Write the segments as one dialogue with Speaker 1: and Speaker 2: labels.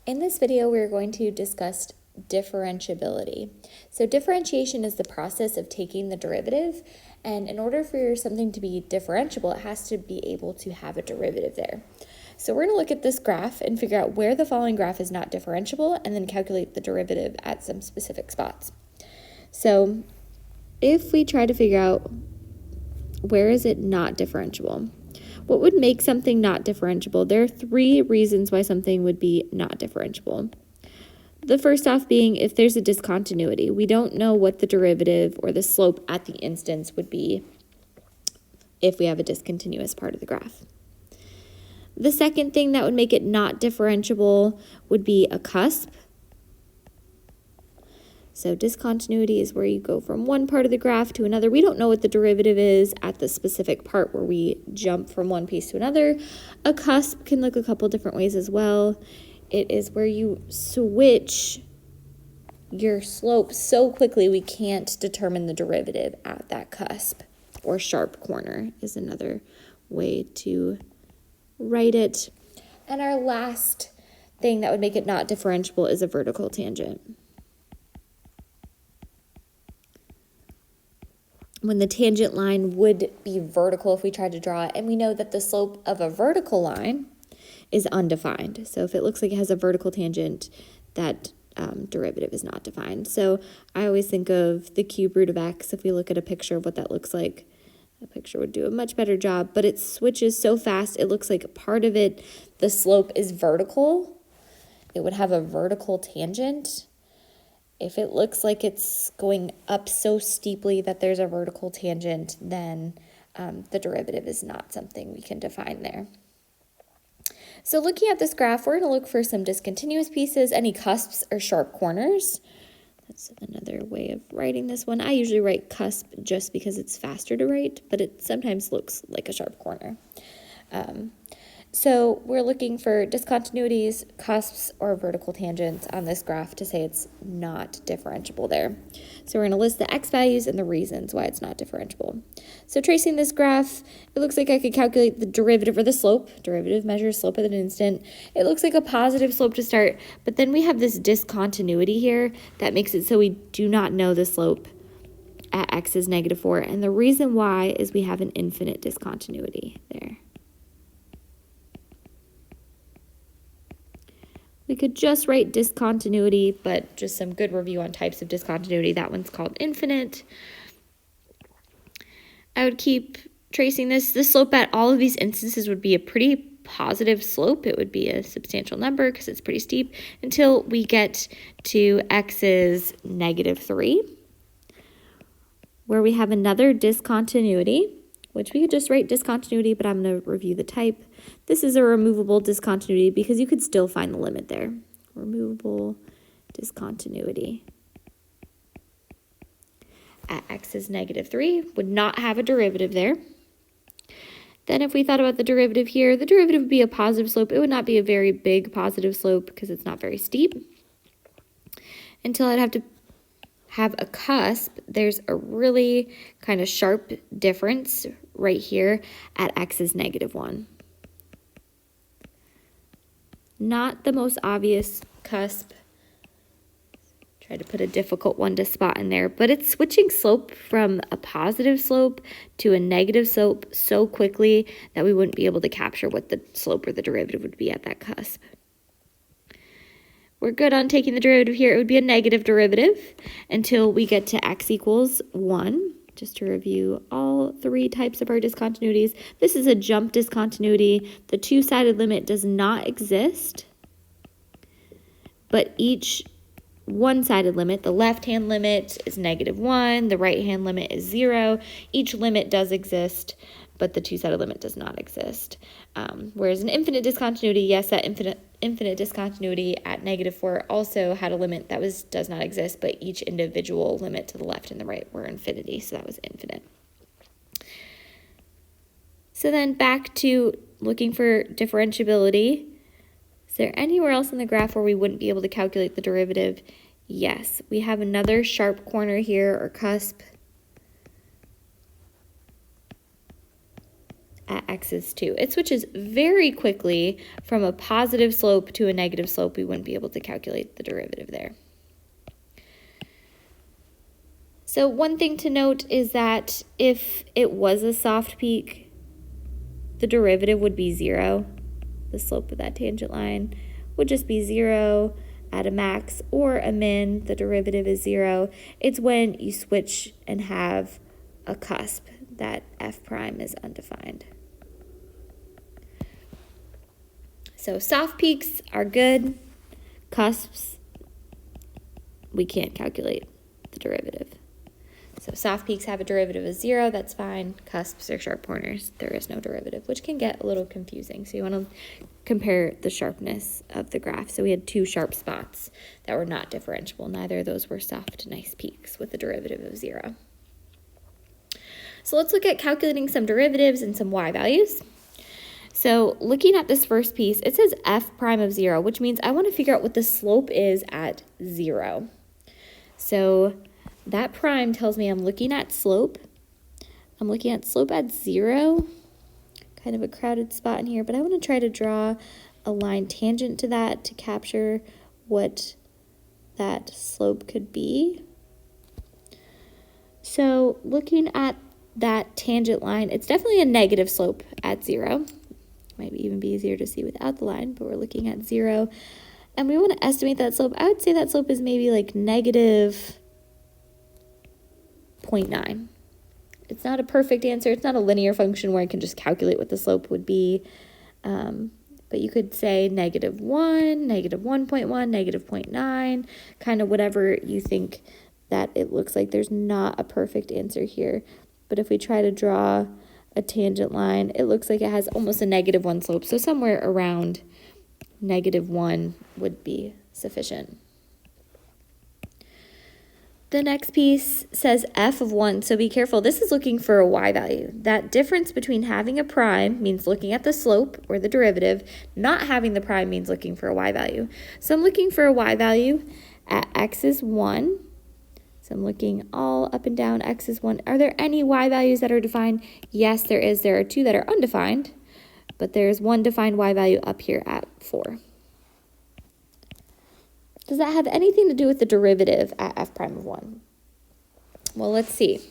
Speaker 1: In this video, we're going to discuss differentiability. So differentiation is the process of taking the derivative, and in order for something to be differentiable, it has to be able to have a derivative there. So we're going to look at this graph and figure out where the following graph is not differentiable, and then calculate the derivative at some specific spots. So if we try to figure out where is it not differentiable, what would make something not differentiable? There are three reasons why something would be not differentiable. The first off being if there's a discontinuity. We don't know what the derivative or the slope at the instance would be if we have a discontinuous part of the graph. The second thing that would make it not differentiable would be a cusp. So discontinuity is where you go from one part of the graph to another. We don't know what the derivative is at the specific part where we jump from one piece to another. A cusp can look a couple different ways as well. It is where you switch your slope so quickly we can't determine the derivative at that cusp. Or sharp corner is another way to write it. And our last thing that would make it not differentiable is a vertical tangent. When the tangent line would be vertical if we tried to draw it, and we know that the slope of a vertical line is undefined. So if it looks like it has a vertical tangent, that derivative is not defined. So I always think of the cube root of x. If we look at a picture of what that looks like, a picture would do a much better job, but it switches so fast, it looks like part of it, the slope is vertical. It would have a vertical tangent. If it looks like it's going up so steeply that there's a vertical tangent, then the derivative is not something we can define there. So looking at this graph, we're going to look for some discontinuous pieces, any cusps or sharp corners. That's another way of writing this one. I usually write cusp just because it's faster to write, but it sometimes looks like a sharp corner. So we're looking for discontinuities, cusps, or vertical tangents on this graph to say it's not differentiable there. So we're going to list the x values and the reasons why it's not differentiable. So tracing this graph, it looks like I could calculate the derivative or the slope. Derivative measures slope at an instant. It looks like a positive slope to start, but then we have this discontinuity here that makes it so we do not know the slope at x is -4. And the reason why is we have an infinite discontinuity there. We could just write discontinuity, but just some good review on types of discontinuity. That one's called infinite. I would keep tracing this. The slope at all of these instances would be a pretty positive slope. It would be a substantial number because it's pretty steep until we get to x is -3, where we have another discontinuity, which we could just write discontinuity, but I'm going to review the type. This is a removable discontinuity because you could still find the limit there. Removable discontinuity. At x is -3, would not have a derivative there. Then if we thought about the derivative here, the derivative would be a positive slope. It would not be a very big positive slope because it's not very steep. Until I'd have to have a cusp, there's a really kind of sharp difference right here at x is -1. Not the most obvious cusp. Try to put a difficult one to spot in there, but it's switching slope from a positive slope to a negative slope so quickly that we wouldn't be able to capture what the slope or the derivative would be at that cusp. We're good on taking the derivative here. It would be a negative derivative until we get to x equals 1. Just to review all three types of our discontinuities. This is a jump discontinuity. The two-sided limit does not exist, but each one-sided limit, the left-hand limit is -1, the right-hand limit is 0. Each limit does exist, but the two-sided limit does not exist. Whereas an infinite discontinuity, yes, that infinite discontinuity at -4 also had a limit that does not exist, but each individual limit to the left and the right were infinity, so that was infinite. So then back to looking for differentiability. Is there anywhere else in the graph where we wouldn't be able to calculate the derivative? Yes, we have another sharp corner here or cusp at x is 2. It switches very quickly from a positive slope to a negative slope. We wouldn't be able to calculate the derivative there. So one thing to note is that if it was a soft peak, the derivative would be 0. The slope of that tangent line would just be 0 at a max or a min. The derivative is 0. It's when you switch and have a cusp that f prime is undefined. So soft peaks are good. Cusps, we can't calculate the derivative. So soft peaks have a derivative of 0, that's fine. Cusps are sharp corners, there is no derivative, which can get a little confusing. So you want to compare the sharpness of the graph. So we had 2 sharp spots that were not differentiable. Neither of those were soft, nice peaks with a derivative of 0. So let's look at calculating some derivatives and some y values. So looking at this first piece, it says f prime of 0, which means I want to figure out what the slope is at 0. So that prime tells me I'm looking at slope. I'm looking at slope at 0. Kind of a crowded spot in here, but I want to try to draw a line tangent to that to capture what that slope could be. So looking at that tangent line, it's definitely a negative slope at 0. Might even be easier to see without the line, but we're looking at 0. And we want to estimate that slope. I would say that slope is maybe like negative 0.9. It's not a perfect answer. It's not a linear function where I can just calculate what the slope would be. But you could say negative 1, negative 1.1, negative 0.9, kind of whatever you think that it looks like. There's not a perfect answer here. But if we try to draw a tangent line, it looks like it has almost a negative 1 slope. So somewhere around negative 1 would be sufficient. The next piece says f of 1, so be careful. This is looking for a y value. That difference between having a prime means looking at the slope or the derivative. Not having the prime means looking for a y value. So I'm looking for a y value at x is 1. So I'm looking all up and down, x is 1. Are there any y values that are defined? Yes, there is. There are 2 that are undefined, but there's 1 defined y value up here at 4. Does that have anything to do with the derivative at f prime of 1? Well, let's see.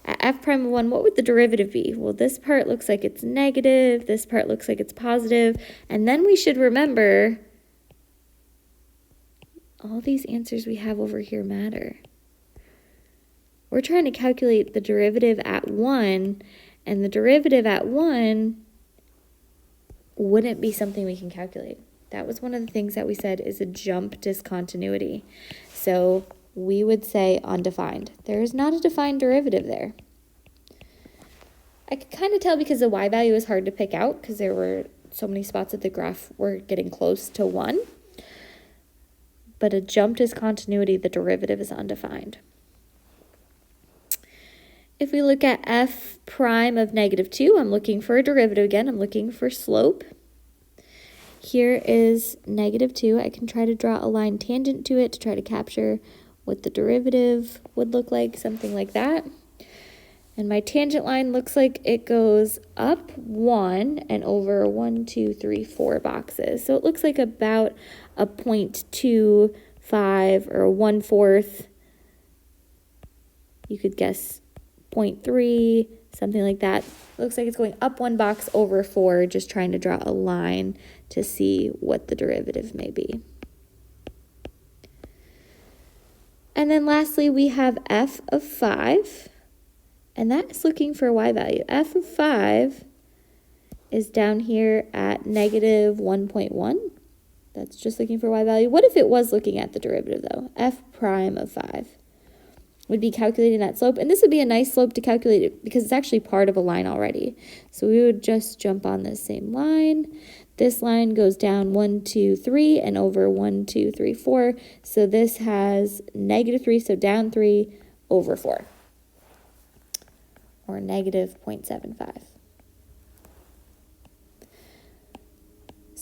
Speaker 1: At f prime of 1, what would the derivative be? Well, this part looks like it's negative, this part looks like it's positive, and then we should remember all these answers we have over here matter. We're trying to calculate the derivative at 1, and the derivative at 1 wouldn't be something we can calculate. That was one of the things that we said is a jump discontinuity. So we would say undefined. There is not a defined derivative there. I could kind of tell because the y value is hard to pick out because there were so many spots of the graph were getting close to 1. But a jump discontinuity, the derivative is undefined. If we look at f prime of negative 2, I'm looking for a derivative again. I'm looking for slope. Here is negative 2. I can try to draw a line tangent to it to try to capture what the derivative would look like, something like that. And my tangent line looks like it goes up 1 and over 1, 2, 3, 4 boxes. So it looks like about a 0.25 or 1/4. You could guess 0.3, something like that. It looks like it's going up 1 box over 4, just trying to draw a line to see what the derivative may be. And then lastly, we have f of 5, and that's looking for a y value. F of 5 is down here at negative 1.1. That's just looking for y value. What if it was looking at the derivative, though? F prime of 5 would be calculating that slope, and this would be a nice slope to calculate it because it's actually part of a line already. So we would just jump on this same line. This line goes down 1, 2, 3 and over 1, 2, 3, 4. So this has negative 3, so down 3 over 4, or negative 0.75.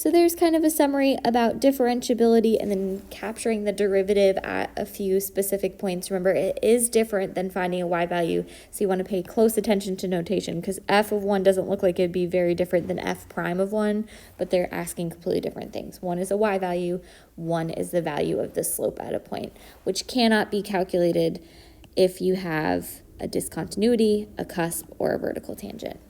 Speaker 1: So there's kind of a summary about differentiability and then capturing the derivative at a few specific points. Remember, it is different than finding a y value, so you want to pay close attention to notation because f of 1 doesn't look like it'd be very different than f prime of 1, but they're asking completely different things. One is a y value, one is the value of the slope at a point, which cannot be calculated if you have a discontinuity, a cusp, or a vertical tangent.